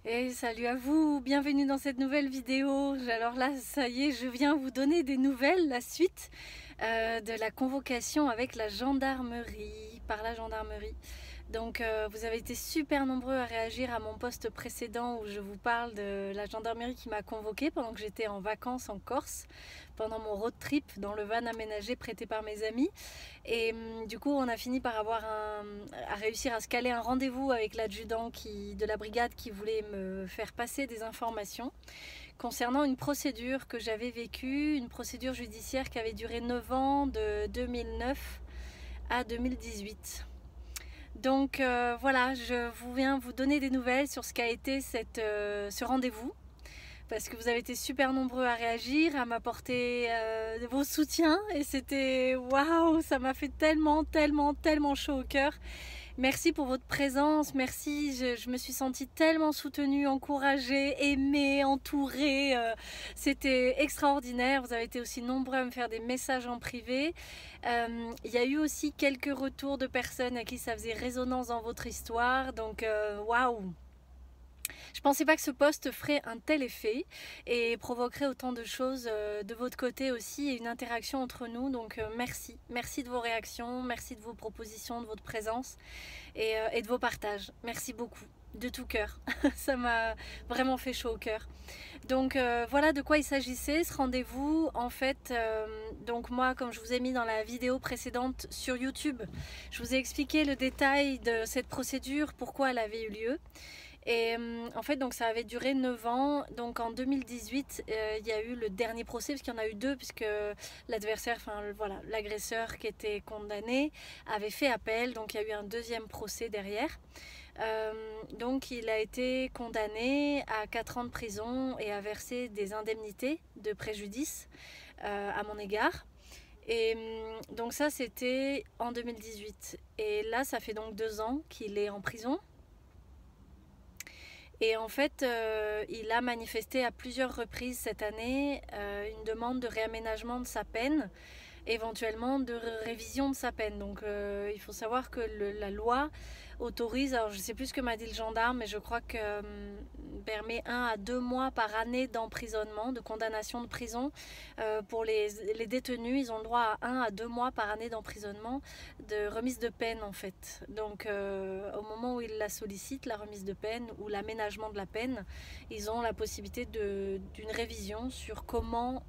Et salut à vous, bienvenue dans cette nouvelle vidéo. Alors là, ça y est, je viens vous donner des nouvelles, la suite de la convocation avec la gendarmerie, par la gendarmerie. Donc vous avez été super nombreux à réagir à mon post précédent où je vous parle de la gendarmerie qui m'a convoquée pendant que j'étais en vacances en Corse, pendant mon road trip dans le van aménagé prêté par mes amis. Et du coup, on a fini par à réussir à se caler un rendez-vous avec l'adjudant de la brigade qui voulait me faire passer des informations concernant une procédure que j'avais vécue, une procédure judiciaire qui avait duré 9 ans, de 2009 à 2018. Donc voilà, je viens vous donner des nouvelles sur ce qu'a été ce rendez-vous parce que vous avez été super nombreux à réagir, à m'apporter vos soutiens et c'était waouh, ça m'a fait tellement chaud au cœur. Merci pour votre présence, merci, je me suis sentie tellement soutenue, encouragée, aimée, entourée. C'était extraordinaire, vous avez été aussi nombreux à me faire des messages en privé. Il y a eu aussi quelques retours de personnes à qui ça faisait résonance dans votre histoire, donc waouh. Je pensais pas que ce post ferait un tel effet et provoquerait autant de choses de votre côté aussi et une interaction entre nous. Donc merci. Merci de vos réactions, merci de vos propositions, de votre présence et de vos partages. Merci beaucoup. De tout cœur. Ça m'a vraiment fait chaud au cœur. Donc voilà de quoi il s'agissait, ce rendez-vous. En fait, donc moi, comme je vous ai mis dans la vidéo précédente sur YouTube, je vous ai expliqué le détail de cette procédure, pourquoi elle avait eu lieu. Et en fait, donc ça avait duré 9 ans. Donc en 2018, il y a eu le dernier procès, parce qu'il y en a eu deux, puisque l'adversaire, enfin voilà, l'agresseur qui était condamné avait fait appel. Donc il y a eu un deuxième procès derrière. Donc il a été condamné à 4 ans de prison et à verser des indemnités de préjudice à mon égard. Et donc ça, c'était en 2018. Et là, ça fait donc 2 ans qu'il est en prison. Et en fait, il a manifesté à plusieurs reprises cette année une demande de réaménagement de sa peine, éventuellement de révision de sa peine. Donc il faut savoir que la loi autorise, alors je ne sais plus ce que m'a dit le gendarme, mais je crois que permet 1 à 2 mois par année d'emprisonnement, de condamnation de prison. Pour les détenus, ils ont le droit à 1 à 2 mois par année d'emprisonnement, de remise de peine en fait. Donc au moment où ils la sollicitent, la remise de peine ou l'aménagement de la peine, ils ont la possibilité d'une révision sur comment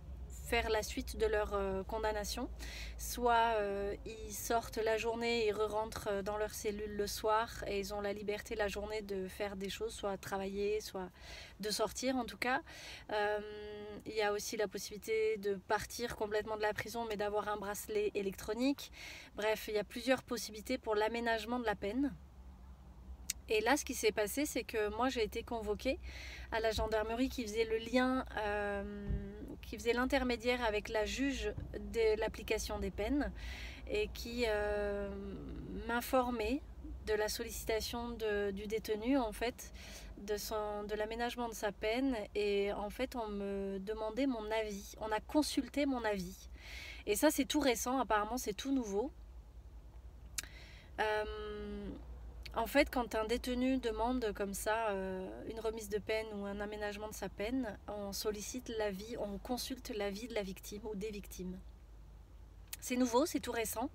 faire la suite de leur condamnation. Soit ils sortent la journée, ils rentrent dans leur cellule le soir et ils ont la liberté la journée de faire des choses, soit travailler, soit de sortir en tout cas. Il y a aussi la possibilité de partir complètement de la prison mais d'avoir un bracelet électronique. Bref, il y a plusieurs possibilités pour l'aménagement de la peine. Et là, ce qui s'est passé, c'est que moi, j'ai été convoquée à la gendarmerie qui faisait le lien, qui faisait l'intermédiaire avec la juge de l'application des peines et qui m'informait de la sollicitation du détenu, en fait, de l'aménagement de sa peine. Et en fait, on me demandait mon avis. On a consulté mon avis. Et ça, c'est tout récent. Apparemment, c'est tout nouveau. En fait, quand un détenu demande comme ça une remise de peine ou un aménagement de sa peine, on sollicite l'avis, on consulte l'avis de la victime ou des victimes. C'est nouveau, c'est tout récent.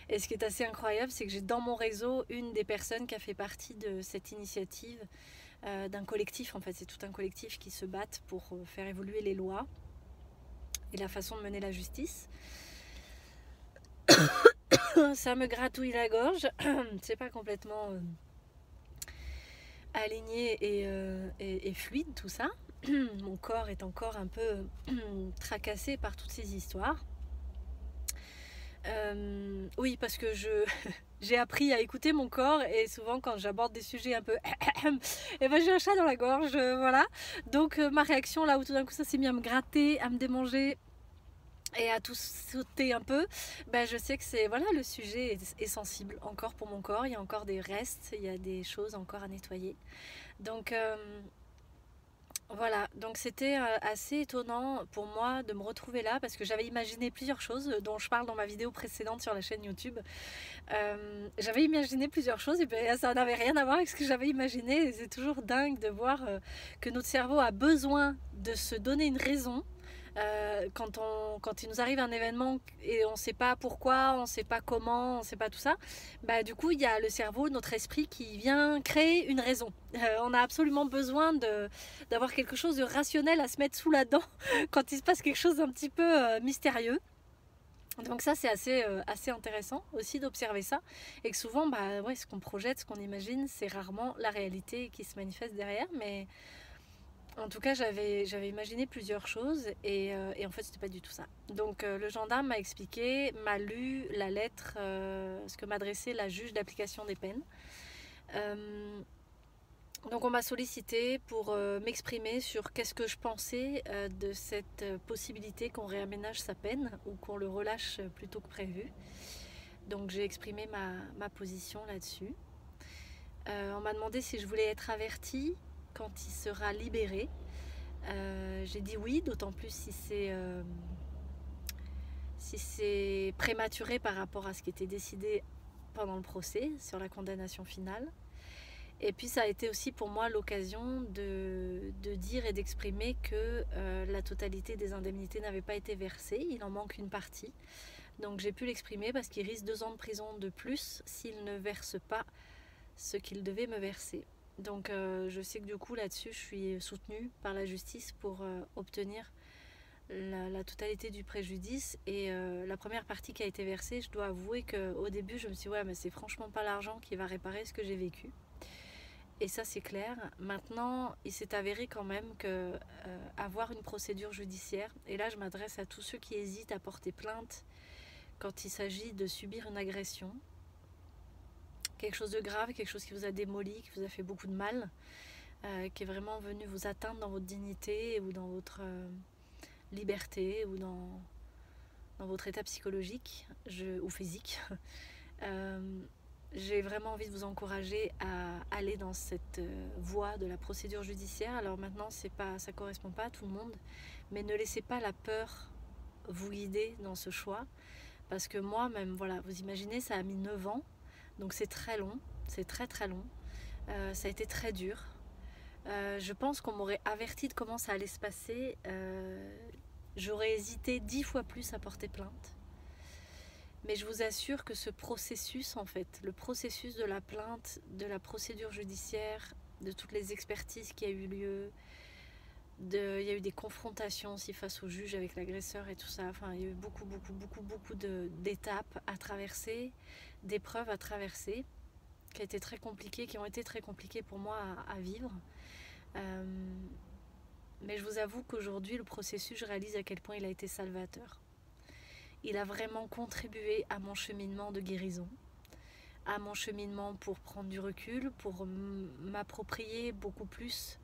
Et ce qui est assez incroyable, c'est que j'ai dans mon réseau une des personnes qui a fait partie de cette initiative, d'un collectif. En fait, c'est tout un collectif qui se battent pour faire évoluer les lois et la façon de mener la justice. Ça me gratouille la gorge. C'est pas complètement aligné et fluide tout ça. Mon corps est encore un peu tracassé par toutes ces histoires. Oui, parce que j'ai appris à écouter mon corps et souvent quand j'aborde des sujets un peu et ben j'ai un chat dans la gorge, voilà. Donc ma réaction là où tout d'un coup ça s'est mis à me gratter, à me démanger et à tout sauter un peu, ben je sais que c'est voilà, le sujet est sensible encore pour mon corps, il y a encore des restes, il y a des choses encore à nettoyer. Donc Voilà, donc c'était assez étonnant pour moi de me retrouver là parce que j'avais imaginé plusieurs choses dont je parle dans ma vidéo précédente sur la chaîne YouTube. J'avais imaginé plusieurs choses et ben, ça n'avait rien à voir avec ce que j'avais imaginé. C'est toujours dingue de voir que notre cerveau a besoin de se donner une raison. Quand il nous arrive un événement et on ne sait pas pourquoi, on ne sait pas comment, on ne sait pas tout ça, bah, du coup il y a le cerveau, notre esprit qui vient créer une raison. On a absolument besoin d'avoir quelque chose de rationnel à se mettre sous la dent quand il se passe quelque chose d'un petit peu mystérieux. Donc ça c'est assez intéressant aussi d'observer ça et que souvent bah, ouais, ce qu'on projette, ce qu'on imagine, c'est rarement la réalité qui se manifeste derrière, mais en tout cas j'avais imaginé plusieurs choses et en fait c'était pas du tout ça. Donc le gendarme m'a expliqué, m'a lu la lettre, ce que m'adressait la juge d'application des peines. Donc on m'a sollicité pour m'exprimer sur qu'est-ce que je pensais de cette possibilité qu'on réaménage sa peine ou qu'on le relâche plus tôt que prévu. Donc j'ai exprimé ma position là-dessus. On m'a demandé si je voulais être avertie quand il sera libéré. J'ai dit oui, d'autant plus si c'est prématuré par rapport à ce qui était décidé pendant le procès sur la condamnation finale. Et puis ça a été aussi pour moi l'occasion de dire et d'exprimer que la totalité des indemnités n'avait pas été versée, il en manque une partie. Donc j'ai pu l'exprimer parce qu'il risque 2 ans de prison de plus s'il ne verse pas ce qu'il devait me verser. Donc je sais que du coup là-dessus je suis soutenue par la justice pour obtenir la totalité du préjudice et la première partie qui a été versée, je dois avouer qu'au début je me suis dit ouais mais c'est franchement pas l'argent qui va réparer ce que j'ai vécu. Et ça c'est clair. Maintenant, il s'est avéré quand même que avoir une procédure judiciaire, et là je m'adresse à tous ceux qui hésitent à porter plainte quand il s'agit de subir une agression, quelque chose de grave, quelque chose qui vous a démoli, qui vous a fait beaucoup de mal, qui est vraiment venu vous atteindre dans votre dignité ou dans votre liberté ou dans votre état psychologique ou physique. J'ai vraiment envie de vous encourager à aller dans cette voie de la procédure judiciaire. Alors maintenant, ça ne correspond pas à tout le monde, mais ne laissez pas la peur vous guider dans ce choix. Parce que moi, même, voilà, vous imaginez, ça a mis 9 ans, donc c'est très long, c'est très très long. Ça a été très dur. Je pense qu'on m'aurait averti de comment ça allait se passer. J'aurais hésité 10 fois plus à porter plainte. Mais je vous assure que ce processus, en fait, le processus de la plainte, de la procédure judiciaire, de toutes les expertises qui a eu lieu, il y a eu des confrontations aussi face au juge avec l'agresseur et tout ça. Enfin, il y a eu beaucoup d'étapes à traverser, d'épreuves à traverser, qui ont été très compliquées pour moi à vivre. Mais je vous avoue qu'aujourd'hui, le processus, je réalise à quel point il a été salvateur. Il a vraiment contribué à mon cheminement de guérison, à mon cheminement pour prendre du recul, pour m'approprier beaucoup plus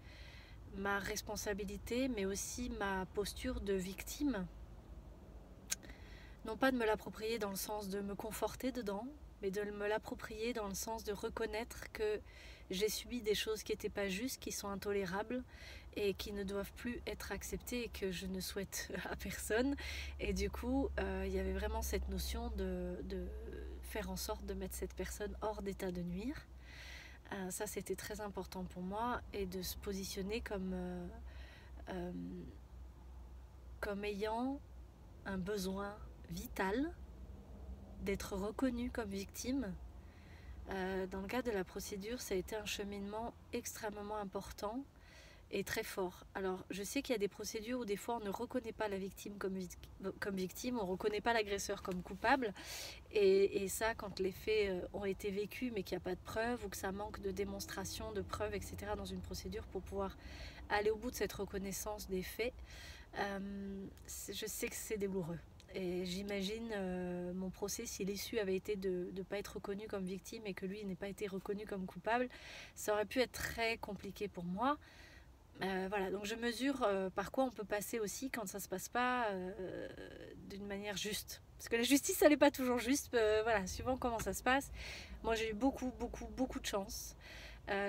ma responsabilité, mais aussi ma posture de victime. Non pas de me l'approprier dans le sens de me conforter dedans, mais de me l'approprier dans le sens de reconnaître que j'ai subi des choses qui n'étaient pas justes, qui sont intolérables et qui ne doivent plus être acceptées et que je ne souhaite à personne. Et du coup, il y avait vraiment cette notion de faire en sorte de mettre cette personne hors d'état de nuire. Ça, c'était très important pour moi et de se positionner comme ayant un besoin vital d'être reconnue comme victime. Dans le cadre de la procédure, ça a été un cheminement extrêmement important et très fort. Alors, je sais qu'il y a des procédures où des fois on ne reconnaît pas la victime comme victime, on ne reconnaît pas l'agresseur comme coupable. Et ça, quand les faits ont été vécus mais qu'il n'y a pas de preuves ou que ça manque de démonstration, de preuves, etc. dans une procédure pour pouvoir aller au bout de cette reconnaissance des faits, je sais que c'est douloureux. Et j'imagine mon procès, si l'issue avait été de ne pas être reconnu comme victime et que lui n'ait pas été reconnu comme coupable, ça aurait pu être très compliqué pour moi. Voilà, donc je mesure par quoi on peut passer aussi quand ça ne se passe pas d'une manière juste. Parce que la justice, elle n'est pas toujours juste, voilà, suivant comment ça se passe. Moi, j'ai eu beaucoup de chance.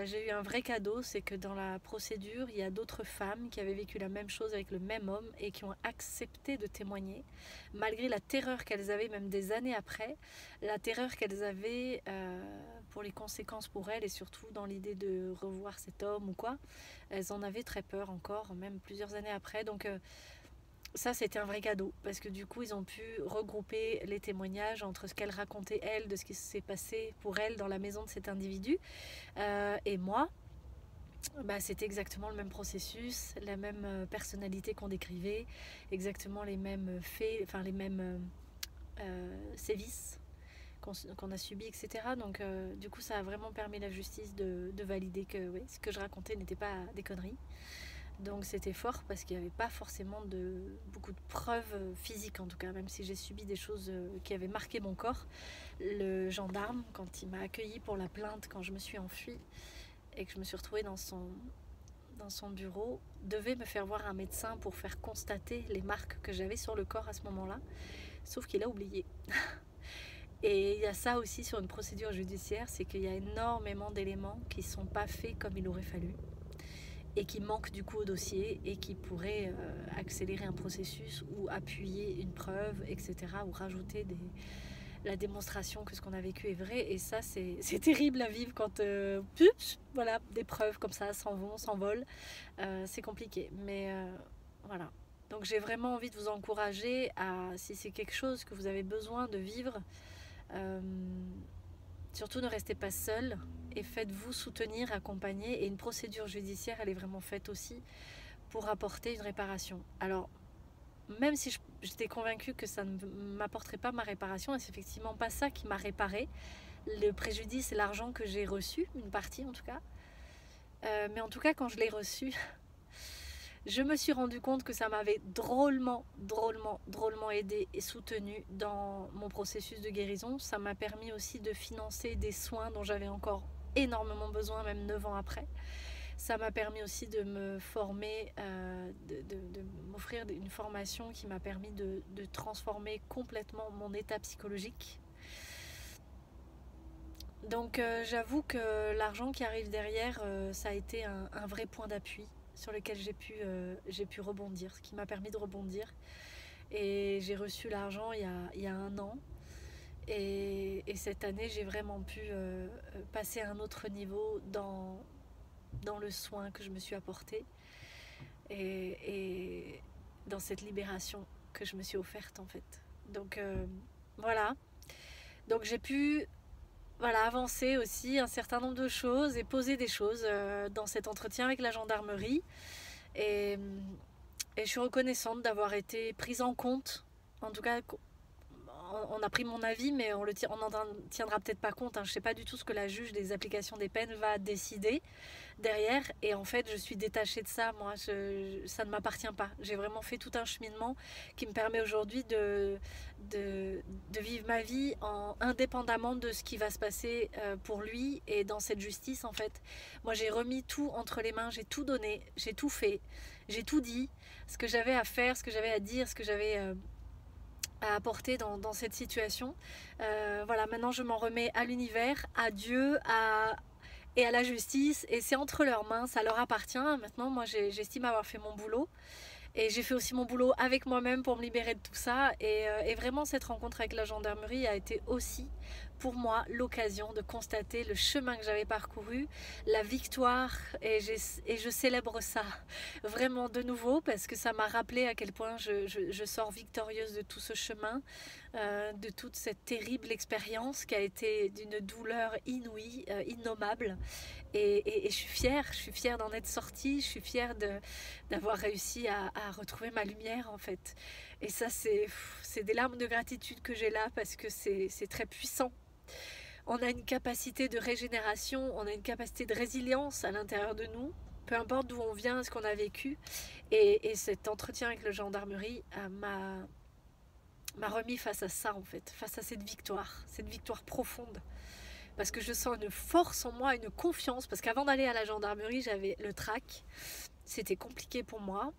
j'ai eu un vrai cadeau, c'est que dans la procédure, il y a d'autres femmes qui avaient vécu la même chose avec le même homme et qui ont accepté de témoigner, malgré la terreur qu'elles avaient, même des années après, la terreur qu'elles avaient pour les conséquences pour elles et surtout dans l'idée de revoir cet homme ou quoi. Elles en avaient très peur encore, même plusieurs années après. Donc ça, c'était un vrai cadeau, parce que du coup, ils ont pu regrouper les témoignages entre ce qu'elle racontait, elle, de ce qui s'est passé pour elle dans la maison de cet individu, et moi. Bah, c'était exactement le même processus, la même personnalité qu'on décrivait, exactement les mêmes faits, enfin les mêmes sévices qu'on a subis, etc. Donc du coup, ça a vraiment permis à la justice de valider que ouais, ce que je racontais n'était pas des conneries. Donc c'était fort parce qu'il n'y avait pas forcément beaucoup de preuves physiques, en tout cas, même si j'ai subi des choses qui avaient marqué mon corps. Le gendarme, quand il m'a accueilli pour la plainte, quand je me suis enfuie et que je me suis retrouvée dans son bureau, devait me faire voir un médecin pour faire constater les marques que j'avais sur le corps à ce moment-là, sauf qu'il a oublié. Et il y a ça aussi sur une procédure judiciaire, c'est qu'il y a énormément d'éléments qui ne sont pas faits comme il aurait fallu et qui manquent du coup au dossier et qui pourraient accélérer un processus ou appuyer une preuve, etc. ou rajouter la démonstration que ce qu'on a vécu est vrai. Et ça, c'est terrible à vivre quand voilà, des preuves comme ça s'envolent. C'est compliqué. Mais voilà. Donc j'ai vraiment envie de vous encourager à, si c'est quelque chose que vous avez besoin de vivre, surtout ne restez pas seul et faites-vous soutenir, accompagner. Et une procédure judiciaire, elle est vraiment faite aussi pour apporter une réparation. Alors, même si j'étais convaincue que ça ne m'apporterait pas ma réparation, et c'est effectivement pas ça qui m'a réparé. Le préjudice et l'argent que j'ai reçu, une partie en tout cas. Mais en tout cas, quand je l'ai reçu, je me suis rendu compte que ça m'avait drôlement aidé et soutenu dans mon processus de guérison. Ça m'a permis aussi de financer des soins dont j'avais encore énormément besoin, même 9 ans après. Ça m'a permis aussi de me former, de m'offrir une formation qui m'a permis de transformer complètement mon état psychologique. Donc j'avoue que l'argent qui arrive derrière, ça a été un vrai point d'appui sur lequel j'ai pu rebondir, ce qui m'a permis de rebondir. Et j'ai reçu l'argent il y a 1 an. Et cette année, j'ai vraiment pu passer à un autre niveau dans le soin que je me suis apporté et dans cette libération que je me suis offerte en fait. Donc voilà. Donc j'ai pu avancer aussi un certain nombre de choses et poser des choses dans cet entretien avec la gendarmerie. Et je suis reconnaissante d'avoir été prise en compte. En tout cas, on a pris mon avis, mais on n'en tiendra peut-être pas compte. Je ne sais pas du tout ce que la juge des applications des peines va décider derrière. Et en fait, je suis détachée de ça. Moi, ça ne m'appartient pas. J'ai vraiment fait tout un cheminement qui me permet aujourd'hui de vivre ma vie indépendamment de ce qui va se passer pour lui et dans cette justice, en fait. Moi, j'ai remis tout entre les mains. J'ai tout donné. J'ai tout fait. J'ai tout dit. Ce que j'avais à faire, ce que j'avais à dire, ce que j'avais à apporter dans cette situation. Voilà, maintenant je m'en remets à l'univers, à Dieu, et à la justice, et c'est entre leurs mains, ça leur appartient. Maintenant, moi j'estime avoir fait mon boulot, et j'ai fait aussi mon boulot avec moi-même pour me libérer de tout ça. Et vraiment, cette rencontre avec la gendarmerie a été aussi pour moi l'occasion de constater le chemin que j'avais parcouru, la victoire, et je célèbre ça vraiment de nouveau parce que ça m'a rappelé à quel point je sors victorieuse de tout ce chemin, de toute cette terrible expérience qui a été d'une douleur inouïe, innommable. Et je suis fière d'en être sortie, je suis fière d'avoir réussi à retrouver ma lumière en fait. Et ça, c'est des larmes de gratitude que j'ai là parce que c'est très puissant. On a une capacité de régénération, on a une capacité de résilience à l'intérieur de nous, peu importe d'où on vient, ce qu'on a vécu. Et cet entretien avec le gendarmerie m'a remis face à ça en fait, face à cette victoire profonde. Parce que je sens une force en moi, une confiance, parce qu'avant d'aller à la gendarmerie, j'avais le trac. C'était compliqué pour moi,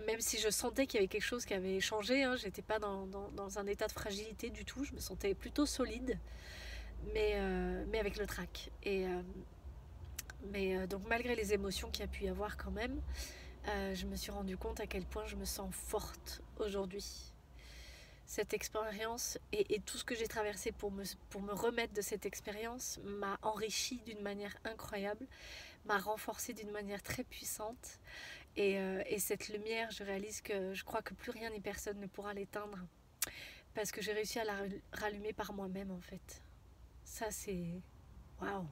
même si je sentais qu'il y avait quelque chose qui avait changé. J'étais pas dans un état de fragilité du tout, je me sentais plutôt solide, mais avec le trac. Et Mais donc malgré les émotions qu'il y a pu y avoir quand même, je me suis rendu compte à quel point je me sens forte aujourd'hui. Cette expérience et tout ce que j'ai traversé pour me remettre de cette expérience m'a enrichi d'une manière incroyable, m'a renforcé d'une manière très puissante. Et cette lumière, je réalise que je crois que plus rien ni personne ne pourra l'éteindre. Parce que j'ai réussi à la rallumer par moi-même en fait. Ça c'est... Waouh!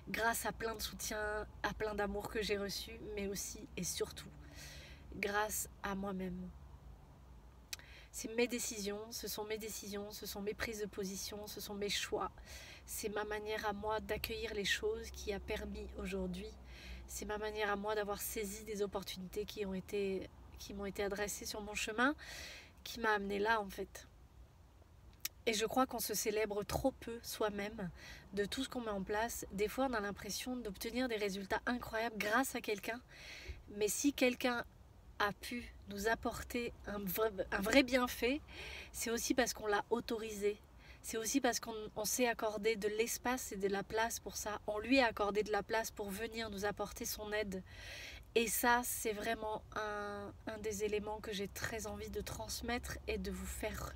Grâce à plein de soutien, à plein d'amour que j'ai reçu, mais aussi et surtout grâce à moi-même. C'est mes décisions, ce sont mes prises de position, ce sont mes choix. C'est ma manière à moi d'accueillir les choses qui a permis aujourd'hui. C'est ma manière à moi d'avoir saisi des opportunités qui m'ont été adressées sur mon chemin, qui m'a amené là en fait. Et je crois qu'on se célèbre trop peu soi-même de tout ce qu'on met en place. Des fois on a l'impression d'obtenir des résultats incroyables grâce à quelqu'un. Mais si quelqu'un a pu nous apporter un vrai bienfait, c'est aussi parce qu'on l'a autorisé. C'est aussi parce qu'on s'est accordé de l'espace et de la place pour ça. On lui a accordé de la place pour venir nous apporter son aide. Et ça, c'est vraiment un des éléments que j'ai très envie de transmettre et de vous faire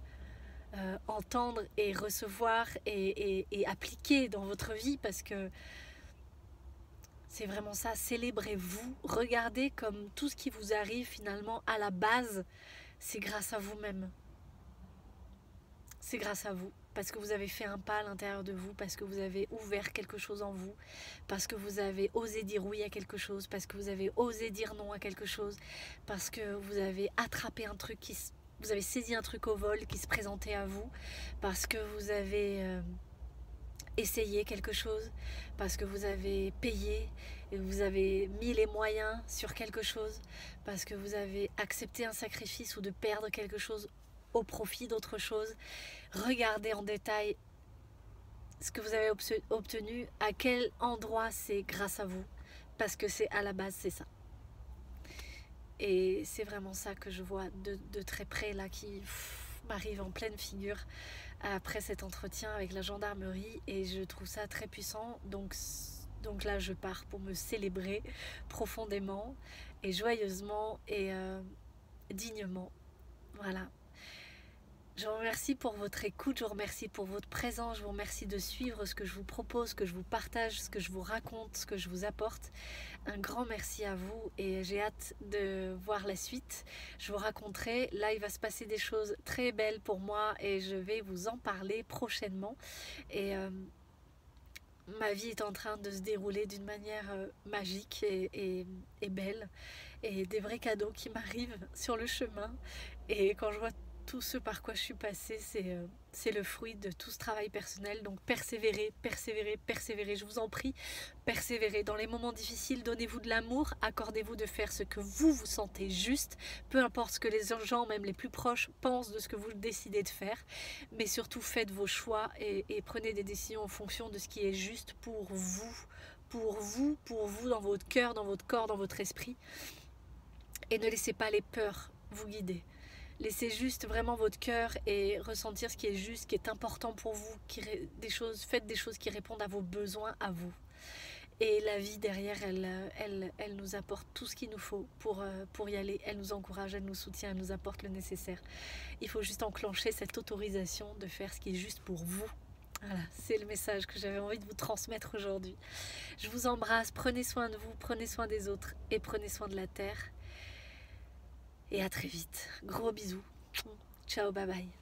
entendre et recevoir et appliquer dans votre vie, parce que c'est vraiment ça, célébrez-vous, regardez comme tout ce qui vous arrive finalement à la base, c'est grâce à vous-même. C'est grâce à vous, parce que vous avez fait un pas à l'intérieur de vous, parce que vous avez ouvert quelque chose en vous, parce que vous avez osé dire oui à quelque chose, parce que vous avez osé dire non à quelque chose, parce que vous avez attrapé un truc, vous avez saisi un truc au vol qui se présentait à vous, parce que vous avez... essayé quelque chose, parce que vous avez payé et vous avez mis les moyens sur quelque chose, parce que vous avez accepté un sacrifice ou de perdre quelque chose au profit d'autre chose. Regardez en détail ce que vous avez obtenu, à quel endroit c'est grâce à vous, parce que c'est à la base, c'est ça. Et c'est vraiment ça que je vois de très près là, qui m'arrive en pleine figure après cet entretien avec la gendarmerie, et je trouve ça très puissant. Donc là je pars pour me célébrer profondément et joyeusement et dignement. Voilà. Je vous remercie pour votre écoute, je vous remercie pour votre présence, je vous remercie de suivre ce que je vous propose, ce que je vous partage, ce que je vous raconte, ce que je vous apporte. Un grand merci à vous et j'ai hâte de voir la suite. Je vous raconterai, là il va se passer des choses très belles pour moi et je vais vous en parler prochainement. Et ma vie est en train de se dérouler d'une manière magique et belle, et des vrais cadeaux qui m'arrivent sur le chemin. Et quand je vois tout ce par quoi je suis passée, c'est le fruit de tout ce travail personnel. Donc persévérez, persévérez, persévérez, je vous en prie, persévérez. Dans les moments difficiles, donnez-vous de l'amour, accordez-vous de faire ce que vous sentez juste, peu importe ce que les gens, même les plus proches, pensent de ce que vous décidez de faire. Mais surtout, faites vos choix et prenez des décisions en fonction de ce qui est juste pour vous, dans votre cœur, dans votre corps, dans votre esprit. Et ne laissez pas les peurs vous guider. Laissez juste vraiment votre cœur et ressentir ce qui est juste, ce qui est important pour vous. Faites des choses qui répondent à vos besoins, à vous. Et la vie derrière, elle nous apporte tout ce qu'il nous faut pour y aller. Elle nous encourage, elle nous soutient, elle nous apporte le nécessaire. Il faut juste enclencher cette autorisation de faire ce qui est juste pour vous. Voilà, c'est le message que j'avais envie de vous transmettre aujourd'hui. Je vous embrasse, prenez soin de vous, prenez soin des autres et prenez soin de la terre. Et à très vite. Gros bisous. Ciao, bye bye.